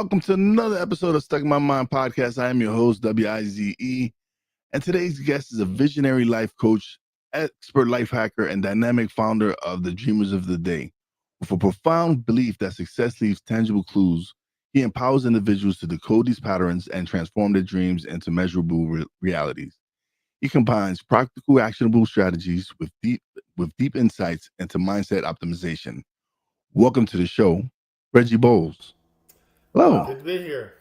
welcome to another episode of Stuck in My Mind podcast. I am your host, WIZE, and today's guest is a visionary life coach, expert life hacker, and dynamic founder of the Dreamers of the Day. With a profound belief that success leaves tangible clues, he empowers individuals to decode these patterns and transform their dreams into measurable realities. He combines practical, actionable strategies with deep insights into mindset optimization. Welcome to the show, Reggie Bowles. Hello. Good to be here.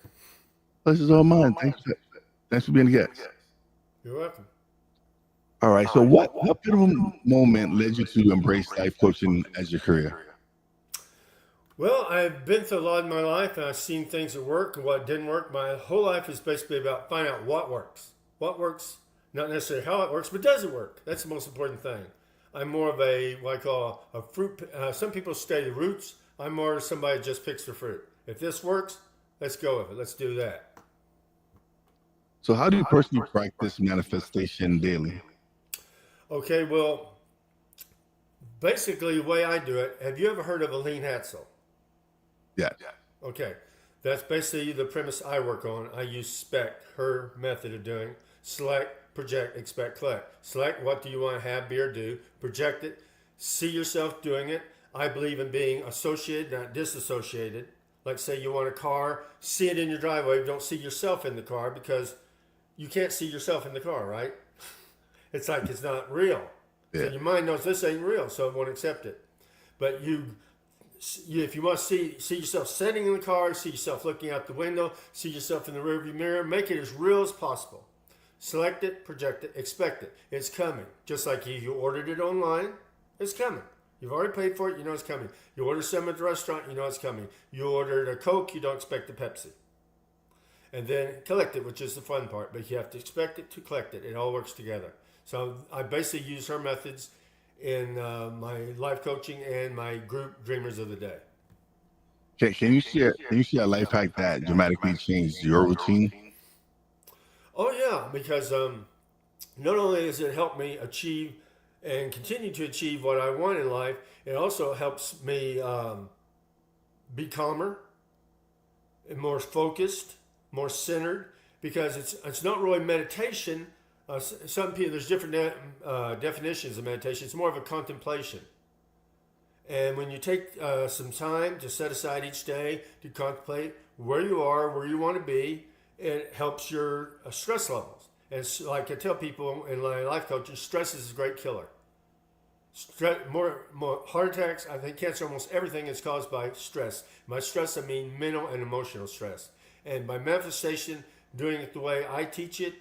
Pleasure's all mine. Thanks for being a guest. You're welcome. All right. So what pivotal moment led you to embrace life coaching as your career? Well, I've been through a lot in my life, and I've seen things that work and what didn't work. My whole life is basically about finding out what works. What works, not necessarily how it works, but does it work? That's the most important thing. I'm more of what I call a fruit. Some people study the roots. I'm more somebody that just picks the fruit. If this works, let's go with it. Let's do that. So how do you personally practice manifestation daily? Okay, well, basically the way I do it, have you ever heard of Aline Hatzel? Yeah. Okay, that's basically the premise I work on. I use SPEC, her method of doing select, project, expect, collect. Select what do you want to have, be, or do. Project it. See yourself doing it. I believe in being associated, not disassociated. Like say you want a car, see it in your driveway. Don't see yourself in the car because you can't see yourself in the car, right? It's like it's not real. Yeah. So your mind knows this ain't real, so it won't accept it. But if you want to see yourself sitting in the car, see yourself looking out the window, see yourself in the rearview mirror, make it as real as possible. Select it, project it, expect it. It's coming. Just like you ordered it online, it's coming. You've already paid for it, you know it's coming. You order something at the restaurant, you know it's coming. You ordered a Coke, you don't expect a Pepsi. And then collect it, which is the fun part, but you have to expect it to collect it. It all works together. So I basically use her methods in my life coaching and my group Dreamers of the Day. Okay, can you share a life hack that dramatically changed your routine? Oh yeah, because not only does it help me achieve and continue to achieve what I want in life, it also helps me be calmer and more focused, more centered, because it's not really meditation. Some people, there's different definitions of meditation. It's more of a contemplation. And when you take some time to set aside each day to contemplate where you are, where you want to be, it helps your stress levels. And it's like I tell people in my life coaching, stress is a great killer. More heart attacks, I think cancer, almost everything is caused by stress. By stress, I mean mental and emotional stress. And by manifestation, doing it the way I teach it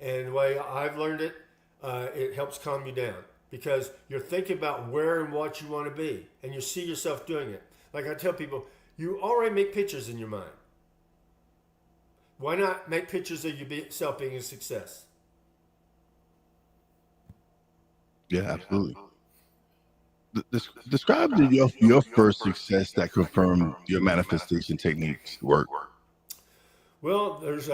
and the way I've learned it, it helps calm you down because you're thinking about where and what you want to be, and you see yourself doing it. Like I tell people, you already make pictures in your mind. Why not make pictures of yourself being a success? Yeah, absolutely. Describe your first success that confirmed your manifestation techniques work. Well, there's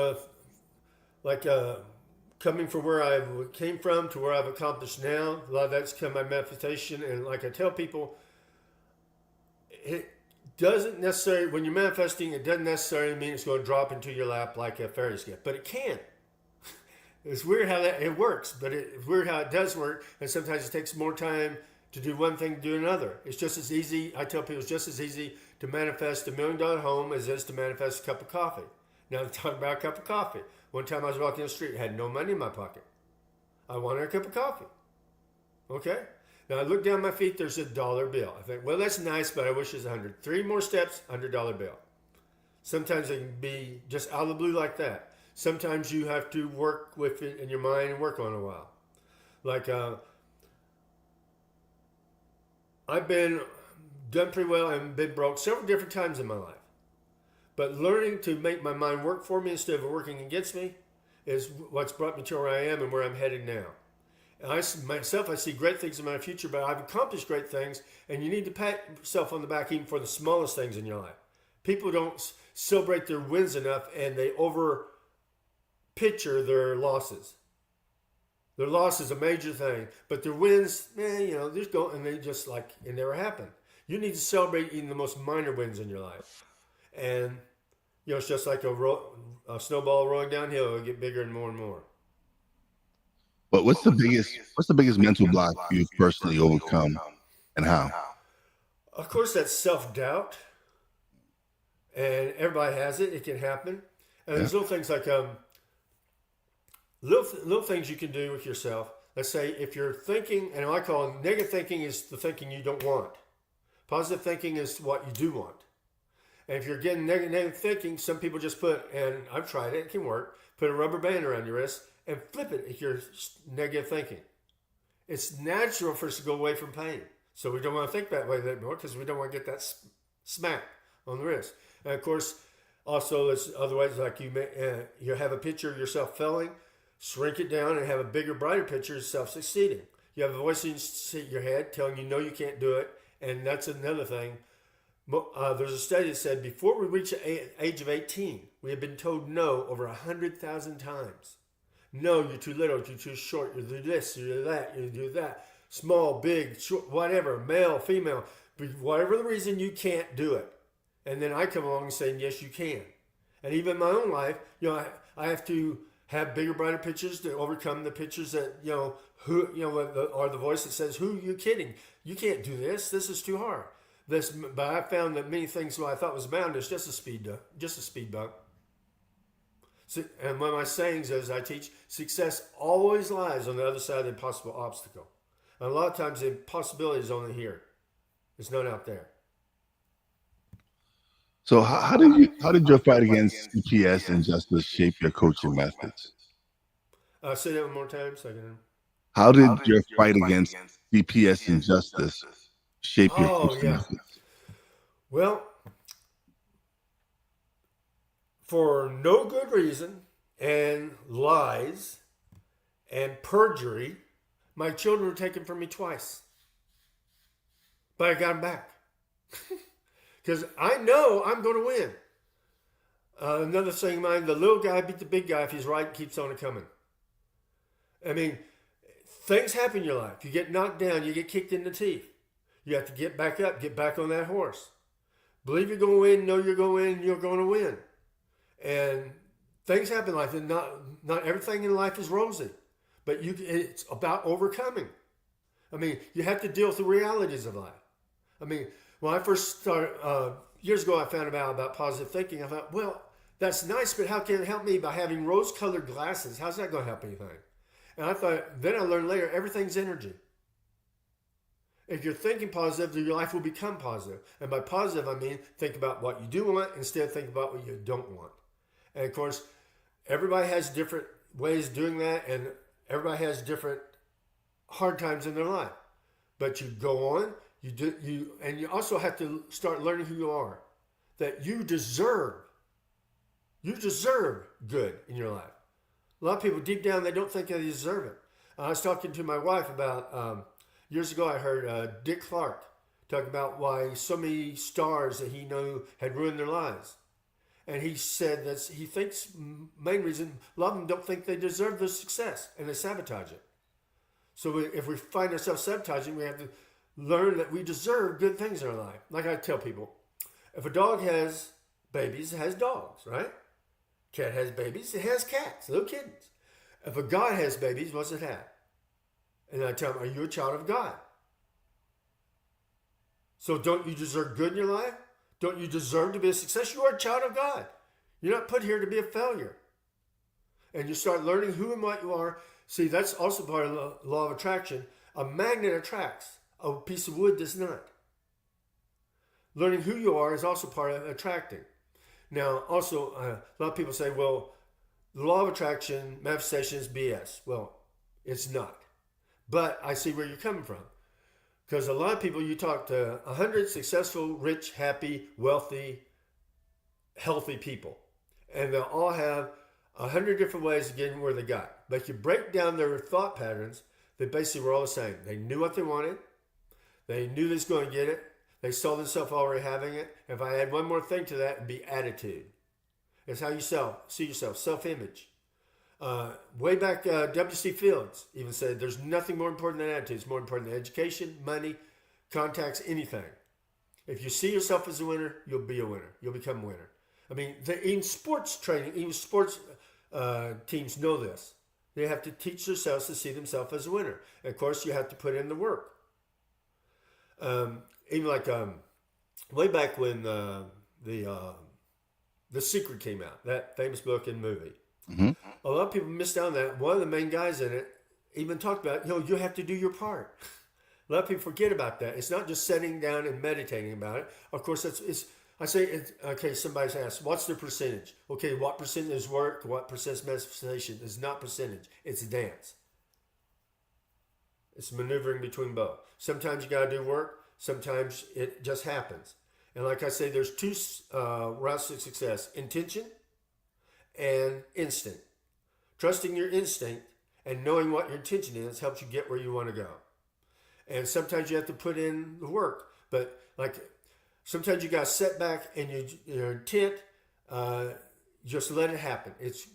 coming from where I came from to where I've accomplished now. A lot of that's come by manifestation, and like I tell people, it doesn't necessarily, when you're manifesting, it doesn't necessarily mean it's going to drop into your lap like a fairy's gift, but it can. It's weird how it works, but it's weird how it does work, and sometimes it takes more time to do one thing to do another. It's just as easy, I tell people, it's just as easy to manifest $1 million home as it is to manifest a cup of coffee. Now let's talk about a cup of coffee. One time I was walking the street, had no money in my pocket. I wanted a cup of coffee. Okay? Now I look down my feet, there's $1 bill. I think, well, that's nice, but I wish it was 100. 3 more steps, $100 bill. Sometimes it can be just out of the blue like that. Sometimes you have to work with it in your mind and work on it a while. Like, I've been done pretty well and been broke several different times in my life. But learning to make my mind work for me instead of working against me is what's brought me to where I am and where I'm headed now. And I see great things in my future, but I've accomplished great things, and you need to pat yourself on the back even for the smallest things in your life. People don't celebrate their wins enough, and they over picture their losses. Their loss is a major thing, but their wins, just go, and they just like it never happened. You need to celebrate even the most minor wins in your life. And It's just like a snowball rolling downhill. It'll get bigger and more. But what's the biggest mental block you've personally overcome, and how? Of course, that's self doubt, and everybody has it. It can happen. And Yeah. there's little things like little things you can do with yourself. Let's say if you're thinking, and I call negative thinking is the thinking you don't want. Positive thinking is what you do want. And if you're getting negative thinking, some people just put, and I've tried it, it can work, put a rubber band around your wrist and flip it if you're negative thinking. It's natural for us to go away from pain. So we don't want to think that way anymore because we don't want to get that smack on the wrist. And of course, also there's other ways like you have a picture of yourself failing, shrink it down and have a bigger, brighter picture of yourself succeeding. You have a voice in your head telling you no, you can't do it, and that's another thing. There's a study that said before we reach the age of 18, we have been told no over 100,000 times. No, you're too little, you're too short, you do this, you do that, you do that. Small, big, short, whatever, male, female, whatever the reason, you can't do it. And then I come along saying, yes, you can. And even in my own life, I have to have bigger, brighter pictures to overcome the pictures that, are the voice that says, who are you kidding? You can't do this. This is too hard. But I found that many things what I thought was bound is just a speed bump. So, and one of my sayings as I teach, success always lies on the other side of the impossible obstacle. And a lot of times the impossibility is only here. It's not out there. So how did your fight against CPS injustice shape your coaching methods? Say that one more time so I can. How did your fight against CPS injustice shape your Oh, coaching yeah. methods? Well, for no good reason and lies and perjury, my children were taken from me twice. But I got them back. Because I know I'm going to win. Another saying of mine, the little guy beat the big guy if he's right and keeps on coming. I mean, things happen in your life. You get knocked down, you get kicked in the teeth. You have to get back up, get back on that horse. Believe you're going to win, know you're going to win, you're going to win. And things happen in life, and not everything in life is rosy. But it's about overcoming. I mean, you have to deal with the realities of life. I mean, when I first started, years ago, I found out about positive thinking. I thought, well, that's nice, but how can it help me by having rose-colored glasses? How's that going to help anything? And I thought, then I learned later, everything's energy. If you're thinking positive, your life will become positive. And by positive, I mean think about what you do want instead of think about what you don't want. And of course, everybody has different ways of doing that, and everybody has different hard times in their life. But you go on, and you also have to start learning who you are. That you deserve good in your life. A lot of people deep down they don't think they deserve it. I was talking to my wife about years ago. I heard Dick Clark talk about why so many stars that he knew had ruined their lives, and he said that he thinks main reason a lot of them don't think they deserve their success and they sabotage it. So if we find ourselves sabotaging, we have to learn that we deserve good things in our life. Like I tell people, if a dog has babies, it has dogs, right? Cat has babies, it has cats, little kittens. If a God has babies, what's it have? And I tell them, are you a child of God? So don't you deserve good in your life? Don't you deserve to be a success? You are a child of God. You're not put here to be a failure. And you start learning who and what you are. See, that's also part of the law of attraction. A magnet attracts. A piece of wood does not. Learning who you are is also part of attracting. Now, also, a lot of people say, well, the law of attraction, manifestation is BS. Well, it's not. But I see where you're coming from. Because a lot of people, you talk to 100 successful, rich, happy, wealthy, healthy people. And they'll all have 100 different ways of getting where they got. But if you break down their thought patterns, they basically were all the same. They knew what they wanted. They knew they was going to get it. They saw themselves already having it. If I add one more thing to that, it'd be attitude. It's how you see yourself, self-image. Way back, W.C. Fields even said there's nothing more important than attitude. It's more important than education, money, contacts, anything. If you see yourself as a winner, you'll be a winner. You'll become a winner. I mean, even sports training, even sports teams know this. They have to teach themselves to see themselves as a winner. And of course, you have to put in the work. Even like way back when the The Secret came out, that famous book and movie. Hmm. A lot of people missed out on that. One of the main guys in it even talked about, you have to do your part. A lot of people forget about that. It's not just sitting down and meditating about it. Of course, I say, okay, somebody's asked, what's the percentage? Okay, what percent is work? What percent is manifestation? It's not percentage. It's dance. It's maneuvering between both. Sometimes you got to do work. Sometimes it just happens. And like I say, there's two routes to success: intention and instinct. Trusting your instinct and knowing what your intention is helps you get where you want to go. And sometimes you have to put in the work. But like sometimes you got to set back and your intent, just let it happen. It's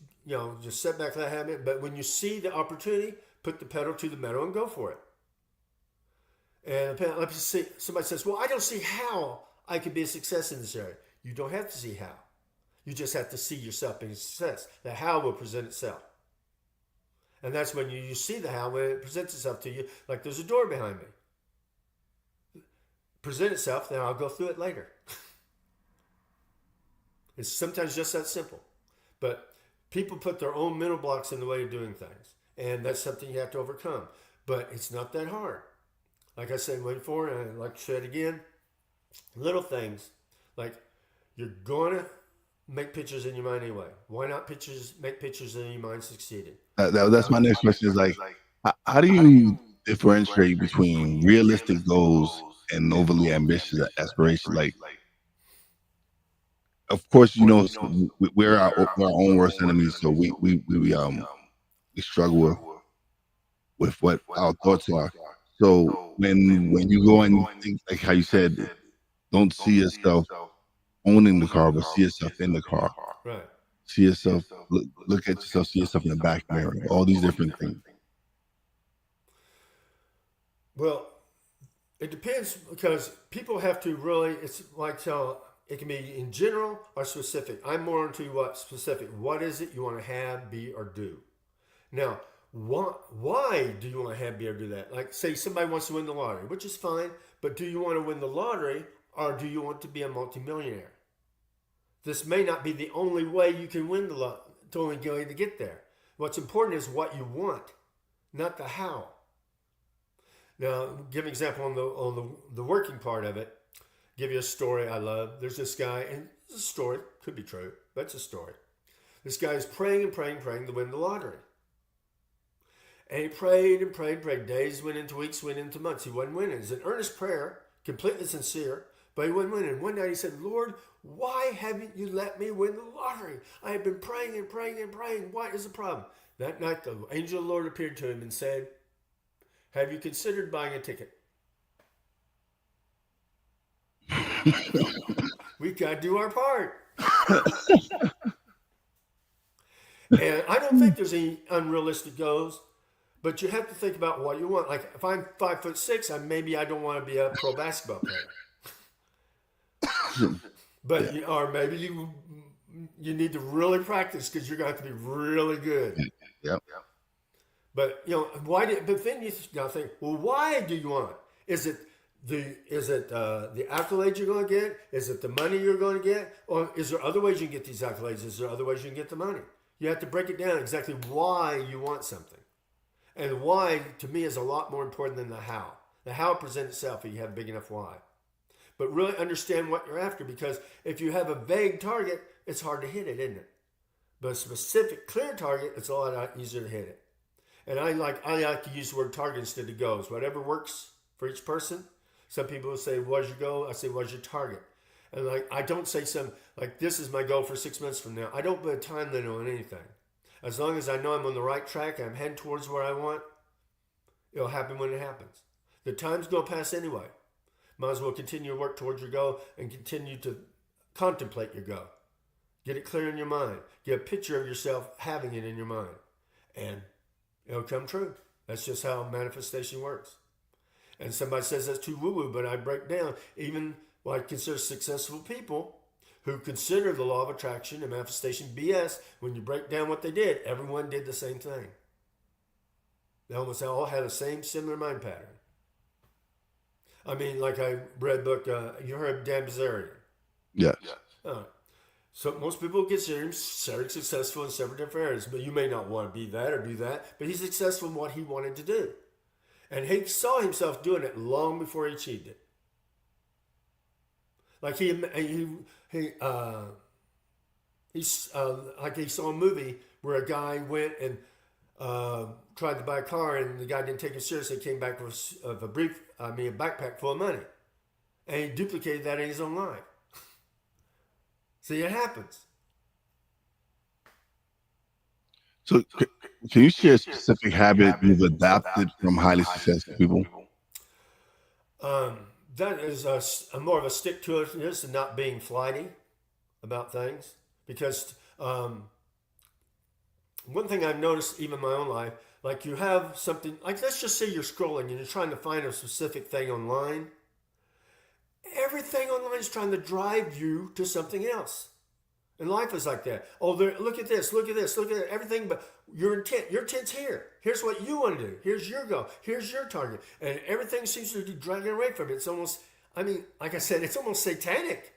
just set back, let it happen. But when you see the opportunity, put the pedal to the metal and go for it. And let's see, somebody says, "Well, I don't see how I could be a success in this area." You don't have to see how. You just have to see yourself being a success. The how will present itself. And that's when you see the how, when it presents itself to you, like there's a door behind me. Present itself, then I'll go through it later. It's sometimes just that simple. But people put their own mental blocks in the way of doing things. And that's something you have to overcome. But it's not that hard. Like I said before, and I'd like to say it again, little things like you're going to make pictures in your mind anyway. Why not make pictures in your mind succeeding? That's my next question is like, how do you differentiate between realistic goals and overly ambitious aspiration? Like, of course, we're our own worst enemies, so we struggle with what our thoughts are. So when you go and think like how you said, don't see yourself owning the car, but see yourself in the car. Right. See yourself, look at yourself, see yourself in the back mirror, all these different things. Well, it depends because people have to really, it's like it can be in general or specific. I'm more into what specific. What is it you want to have, be, or do? Now, why do you want to have, be, or do that? Like, say somebody wants to win the lottery, which is fine, but do you want to win the lottery or do you want to be a multimillionaire? This may not be the only way you can win the lottery, the only way to get there. What's important is what you want, not the how. Now, give an example on the working part of it. Give you a story I love. There's this guy, and it's a story, could be true, but it's a story. This guy is praying and praying, praying to win the lottery. And he prayed and prayed and prayed. Days went into weeks, went into months. He wasn't winning. It's an earnest prayer, completely sincere, but he wasn't winning. One night he said, "Lord, why haven't you let me win the lottery? I have been praying and praying and praying. What is the problem?" That night the angel of the Lord appeared to him and said, "Have you considered buying a ticket?" We got to do our part. And I don't think there's any unrealistic goals, but you have to think about what you want. Like if I'm 5'6", I don't want to be a pro basketball player. But Yeah. or maybe you need to really practice because you're going to have to be really good. Yep. But But then you got to think, well, why do you want it? Is it the accolades you're going to get? Is it the money you're going to get? Or is there other ways you can get these accolades? Is there other ways you can get the money? You have to break it down exactly why you want something. And why, to me, is a lot more important than the how. The how presents itself if you have a big enough why. But really understand what you're after, because if you have a vague target, it's hard to hit it, isn't it? But a specific, clear target, it's a lot easier to hit it. And I like to use the word target instead of goals. Whatever works for each person. Some people will say, "What's your goal?" I say, "What's your target?" And I don't say this is my goal for 6 months from now. I don't put a time limit on anything. As long as I know I'm on the right track, I'm heading towards where I want, it'll happen when it happens. The time's going to pass anyway. Might as well continue to work towards your goal and continue to contemplate your goal. Get it clear in your mind. Get a picture of yourself having it in your mind. And it'll come true. That's just how manifestation works. And somebody says that's too woo-woo, but I break down even what I consider successful people who consider the law of attraction and manifestation BS. When you break down what they did, everyone did the same thing. They almost all had the same similar mind pattern. I mean, like I read book, you heard Dan Bilzerian. Yes. All right. So most people consider him very successful in several different areas, but you may not want to be that or do that. But he's successful in what he wanted to do, and he saw himself doing it long before he achieved it. Like like he saw a movie where a guy went and tried to buy a car, and the guy didn't take him seriously. He came back with a backpack full of money, and he duplicated that in his own life. See, it happens. So, can you share a specific habit you've adopted from highly successful people? Um, that is a more of a stick to itness and not being flighty about things. Because one thing I've noticed, even in my own life, like you have something, like let's just say you're scrolling and you're trying to find a specific thing online. Everything online is trying to drive you to something else. And life is like that. Oh, look at this, look at this, look at everything, but your intent's here. Here's what you want to do. Here's your goal. Here's your target. And everything seems to be dragging away from it. It's almost, I mean, like I said, it's almost satanic.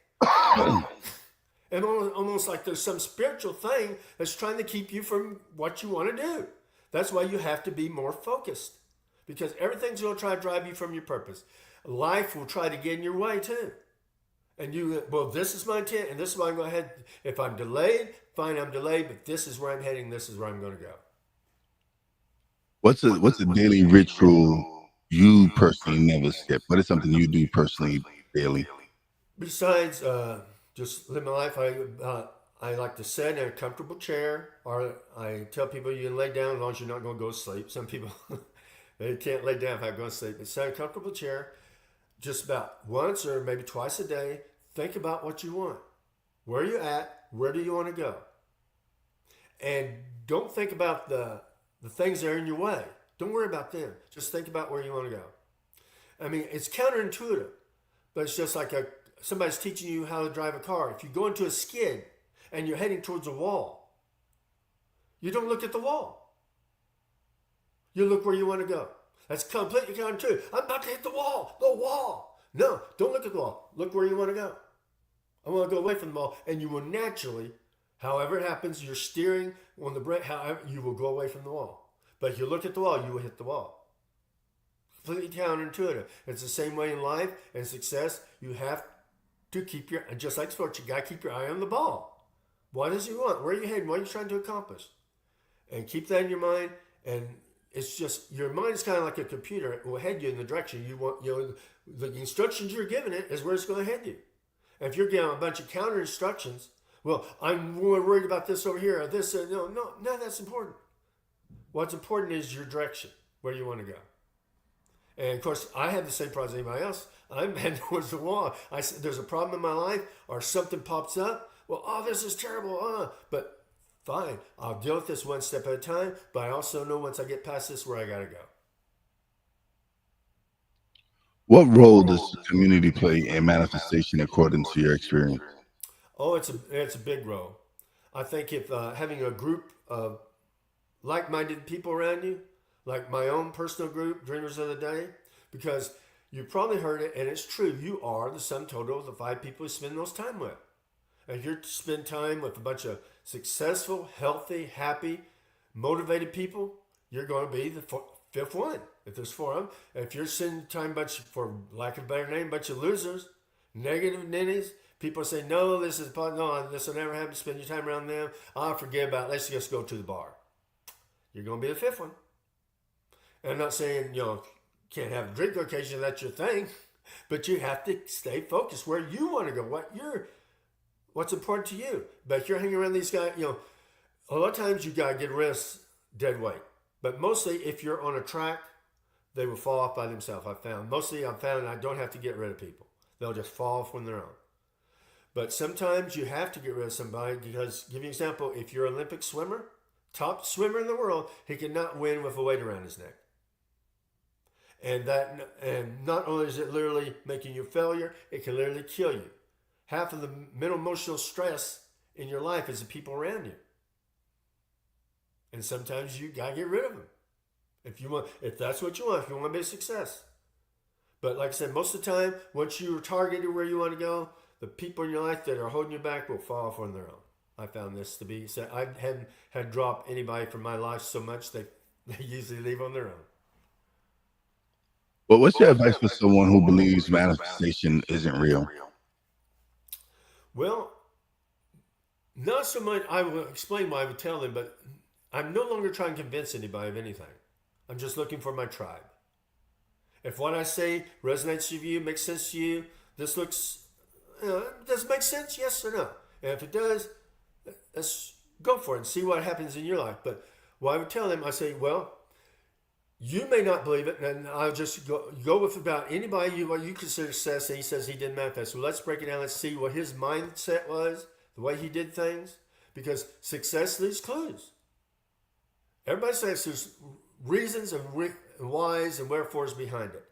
And almost like there's some spiritual thing that's trying to keep you from what you want to do. That's why you have to be more focused. Because everything's going to try to drive you from your purpose. Life will try to get in your way too. And this is my intent, and this is why I'm going to head. If I'm delayed, fine, I'm delayed, but this is where I'm heading, this is where I'm going to go. What's a daily ritual you personally never skip? What is something you do personally daily? Besides just live my life, I like to sit in a comfortable chair, or I tell people you can lay down as long as you're not going to go to sleep. Some people, they can't lay down if I go to sleep. But sit in a comfortable chair, just about once or maybe twice a day. Think about what you want. Where are you at? Where do you want to go? And don't think about the things that are in your way. Don't worry about them. Just think about where you want to go. I mean, it's counterintuitive, but it's just like somebody's teaching you how to drive a car. If you go into a skid and you're heading towards a wall, you don't look at the wall. You look where you want to go. That's completely counterintuitive. I'm about to hit the wall. The wall. No, don't look at the wall. Look where you want to go. I want to go away from the wall, and you will naturally, however it happens, you're steering on the brake, however, you will go away from the wall. But if you look at the wall, you will hit the wall. Completely counterintuitive. It's the same way in life and success. You have to keep just like sports, you got to keep your eye on the ball. What does he want? Where are you heading? What are you trying to accomplish? And keep that in your mind. And it's just, your mind is kind of like a computer. It will head you in the direction you want. The instructions you're giving it is where it's going to head you. And if you're getting a bunch of counter instructions, well, I'm more worried about this over here or this. No, that's important. What's important is your direction, where you want to go. And of course, I have the same problem as anybody else. I'm heading towards the wall. There's a problem in my life, or something pops up. Well, this is terrible. But fine, I'll deal with this one step at a time. But I also know once I get past this, where I got to go. What role does community play in manifestation according to your experience? Oh, it's a big role. I think if having a group of like-minded people around you, like my own personal group, Dreamers of the Day, because you probably heard it, and it's true. You are the sum total of the 5 people you spend most time with. And if you spend time with a bunch of successful, healthy, happy, motivated people, you're going to be the fifth one. If there's 4 of them, if you're spending time for lack of a better name, bunch of losers, negative ninnies, people say, no, this will never happen. Spend your time around them. Forget about it. Let's just go to the bar. You're going to be the 5th one. And I'm not saying, can't have a drink occasionally, that's your thing, but you have to stay focused where you want to go, what's important to you. But if you're hanging around these guys, a lot of times you got to get rid of dead weight. But mostly if you're on a track, they will fall off by themselves, I've found. Mostly I've found I don't have to get rid of people. They'll just fall off on their own. But sometimes you have to get rid of somebody because, give you an example, if you're an Olympic swimmer, top swimmer in the world, he cannot win with a weight around his neck. And not only is it literally making you a failure, it can literally kill you. half of the mental emotional stress in your life is the people around you. And sometimes you gotta get rid of them. If that's what you want, if you want to be a success. But like I said, most of the time, once you're targeted where you want to go, the people in your life that are holding you back will fall off on their own. I found this to be so. I hadn't had dropped anybody from my life so much they usually leave on their own. But what's your advice for someone who believes manifestation isn't real? Well, not so much. I will explain why I would tell them, but I'm no longer trying to convince anybody of anything. I'm just looking for my tribe. If what I say resonates with you, makes sense to you, this looks, does it make sense? Yes or no? And if it does, let's go for it and see what happens in your life. But what I would tell them, I say, well, you may not believe it, and I'll just go with about anybody what you consider success. And he says he didn't manifest. So let's break it down. Let's see what his mindset was, the way he did things, because success leaves clues. Everybody says there's reasons and whys and wherefores behind it.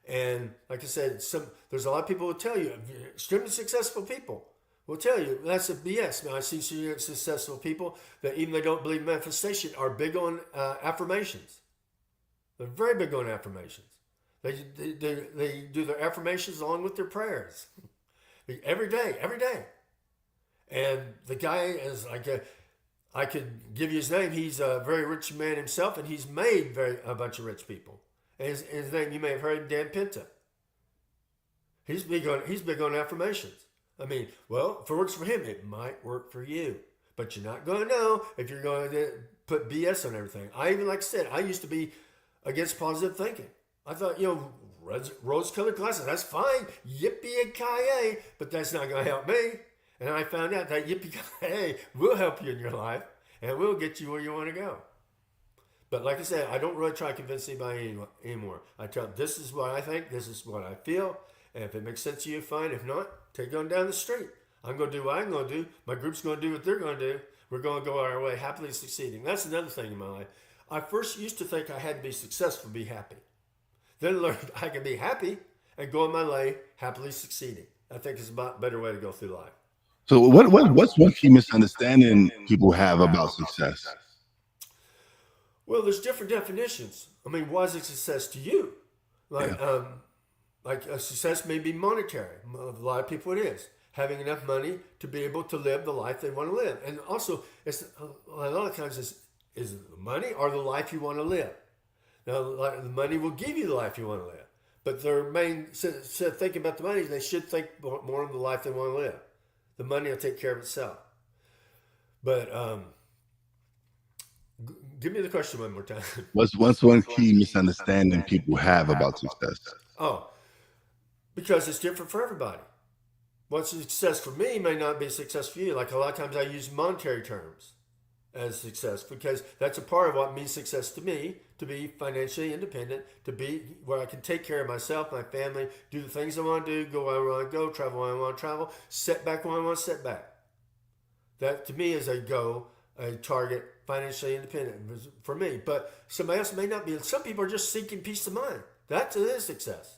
And like I said, there's a lot of people who tell you, extremely successful people will tell you that's a BS. Now, I've seen some successful people that even they don't believe manifestation are big on affirmations. They're very big on affirmations. They do their affirmations along with their prayers every day, every day. And the guy is like I could give you his name. He's a very rich man himself, and he's made a bunch of rich people. And his name, you may have heard, Dan Pinta. He's big on affirmations. I mean, well, if it works for him, it might work for you. But you're not going to know if you're going to put BS on everything. Like I said, I used to be against positive thinking. I thought, rose-colored glasses, that's fine. Yippee-ki-yay, but that's not going to help me. And I found out that yippee-ki-yay will help you in your life and will get you where you want to go. But like I said, I don't really try to convince anybody anymore. I tell them, this is what I think, this is what I feel, and if it makes sense to you, fine. If not, take it on down the street. I'm going to do what I'm going to do. My group's going to do what they're going to do. We're going to go our way, happily succeeding. That's another thing in my life. I first used to think I had to be successful to be happy. Then I learned I can be happy and go on my way, happily succeeding. I think it's a better way to go through life. So what's one key misunderstanding people have about success? Well, there's different definitions. I mean, what is a success to you? Like a success may be monetary. A lot of people it is. Having enough money to be able to live the life they want to live. And also, it's a lot of times is the money or the life you want to live. Now, the money will give you the life you want to live. But their main, instead of thinking about the money, they should think more of the life they want to live. The money will take care of itself. But give me the question one more time. What's one key misunderstanding people have about success? Oh, because it's different for everybody. What's a success for me may not be a success for you. Like a lot of times I use monetary terms as success because that's a part of what means success to me, to be financially independent, to be where I can take care of myself, my family, do the things I want to do, go where I want to go, travel where I want to travel, set back when I want to set back. That to me is a goal, a target, financially independent for me. But somebody else may not be. Some people are just seeking peace of mind. That to them is success.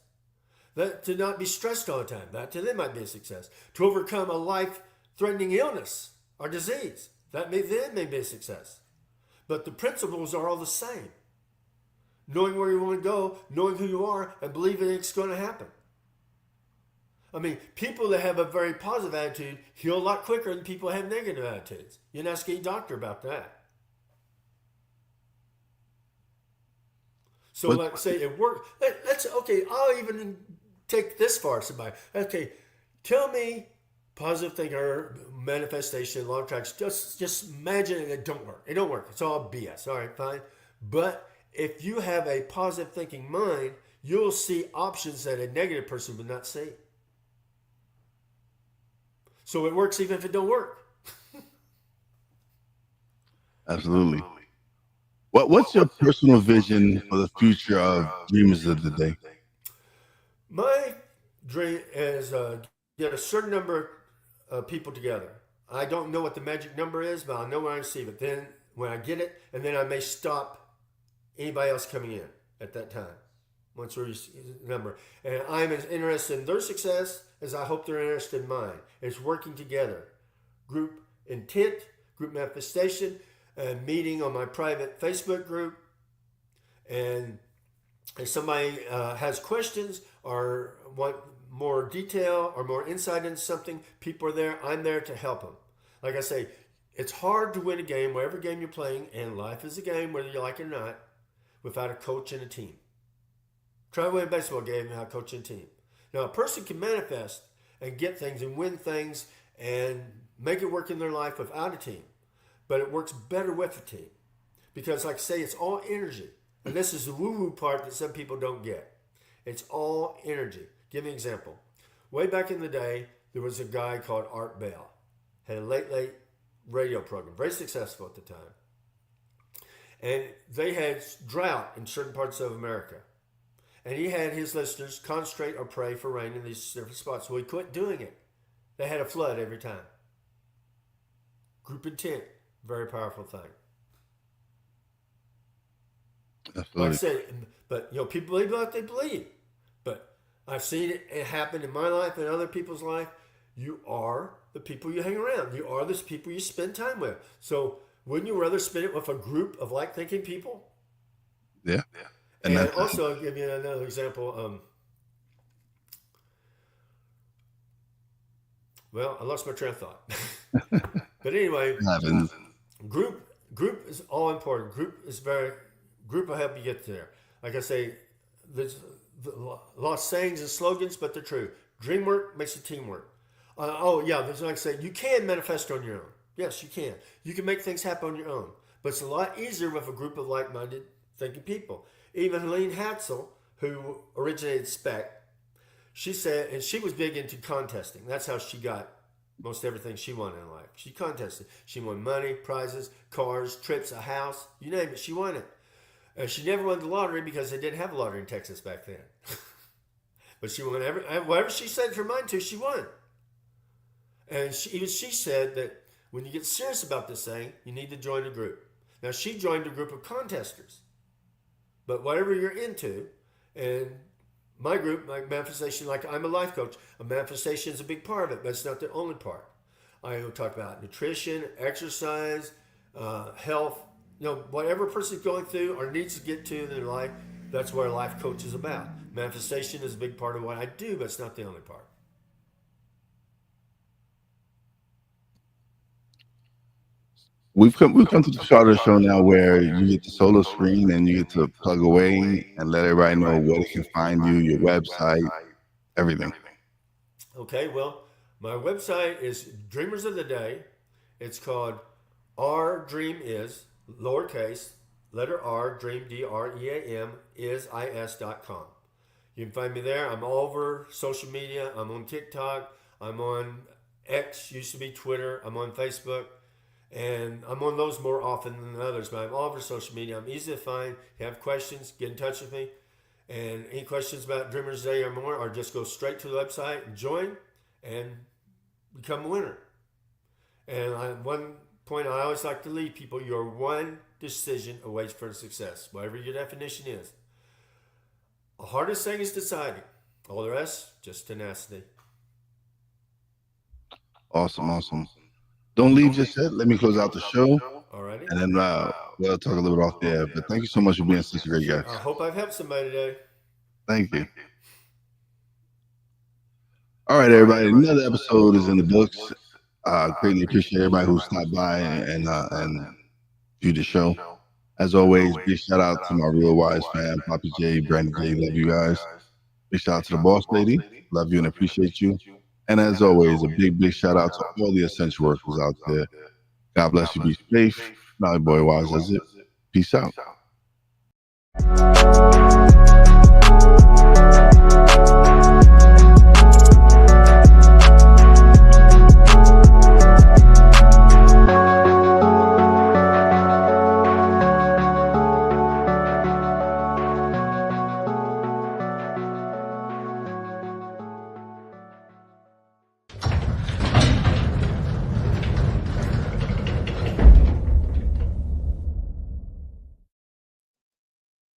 That to not be stressed all the time. That to them might be a success. To overcome a life-threatening illness or disease. That may be a success. But the principles are all the same. Knowing where you want to go, knowing who you are, and believing it's going to happen. I mean, people that have a very positive attitude heal a lot quicker than people that have negative attitudes. You can ask any doctor about that. So like say it worked. That's okay. I'll even take this far, somebody. Okay, tell me positive thinker, manifestation, law of attraction. Just imagine it don't work. It don't work. It's all BS. All right, fine. But if you have a positive thinking mind, you'll see options that a negative person would not see. So it works even if it don't work. Absolutely. What's your personal vision for the future of Dreamers of the Day? My dream is get a certain number of people together. I don't know what the magic number is, but I know when I receive it. Then when I get it, and then I may stop anybody else coming in at that time. Once we remember, and I'm as interested in their success as I hope they're interested in mine. It's working together, group intent, group manifestation, and meeting on my private Facebook group. And if somebody has questions or want more detail or more insight into something, people are there. I'm there to help them. Like I say, it's hard to win a game, whatever game you're playing, and life is a game, whether you like it or not, without a coach and a team. Try to win a baseball game without a coach and a team. Now, a person can manifest and get things and win things and make it work in their life without a team, but it works better with a team because, like I say, it's all energy. And this is the woo-woo part that some people don't get. It's all energy. Give me an example. Way back in the day, there was a guy called Art Bell. Had a late radio program, very successful at the time. And they had drought in certain parts of America. And he had his listeners concentrate or pray for rain in these different spots. Well, he quit doing it. They had a flood every time. Group intent, very powerful thing. Absolutely. Like I said, but people believe what they believe. But I've seen it happen in my life and other people's life. You are the people you hang around. You are the people you spend time with. So wouldn't you rather spend it with a group of like-thinking people? Yeah. And also, I'll give you another example. Well, I lost my train of thought. But anyway, group is all important. Group will help you get there. Like I say, there's lost sayings and slogans, but they're true. Dream work makes the team work. There's like I say, you can manifest on your own. Yes, you can. You can make things happen on your own. But it's a lot easier with a group of like-minded thinking people. Even Helene Hatzel, who originated SPEC, she said, and she was big into contesting. That's how she got most everything she wanted in life. She contested. She won money, prizes, cars, trips, a house, you name it. She won it. She never won the lottery because they didn't have a lottery in Texas back then. But she won whatever she set her mind to, she won. And she said that when you get serious about this thing, you need to join a group. Now, she joined a group of contesters. But whatever you're into, and my group, my manifestation, like I'm a life coach, a manifestation is a big part of it, but it's not the only part. I will talk about nutrition, exercise, health, whatever a person's going through or needs to get to in their life, that's what a life coach is about. Manifestation is a big part of what I do, but it's not the only part. We've come to the start of the show now where you get the solo screen and you get to plug away and let everybody know where they can find you, your website, everything. Okay, well, my website is Dreamers of the Day. It's called Our Dream Is, lowercase, letter R, dream, DREAM, is.com. You can find me there. I'm all over social media. I'm on TikTok. I'm on X, used to be Twitter. I'm on Facebook. And I'm on those more often than others, but I'm all over social media. I'm easy to find. If you have questions, get in touch with me. And any questions about Dreamers Day or more, or just go straight to the website and join and become a winner. And one point I always like to leave people, you're one decision away from success, whatever your definition is. The hardest thing is deciding. All the rest, just tenacity. Awesome. Don't leave just yet. Let me close out the show. Alrighty. And then we'll talk a little bit off there. But thank you so much for being such a great guest. I hope I've helped somebody today. Thank you. All right, everybody. Another episode is in the books. Greatly appreciate everybody who stopped by and viewed the show. As always, big shout out to my Real Wise fan, Poppy J, Brandon J. Love you guys. Big shout out to the boss lady. Love you and appreciate you. And as always, a big shout out to all the essential workers out there. God bless you. Be safe. Now, boy, Wise, that's it. Peace out.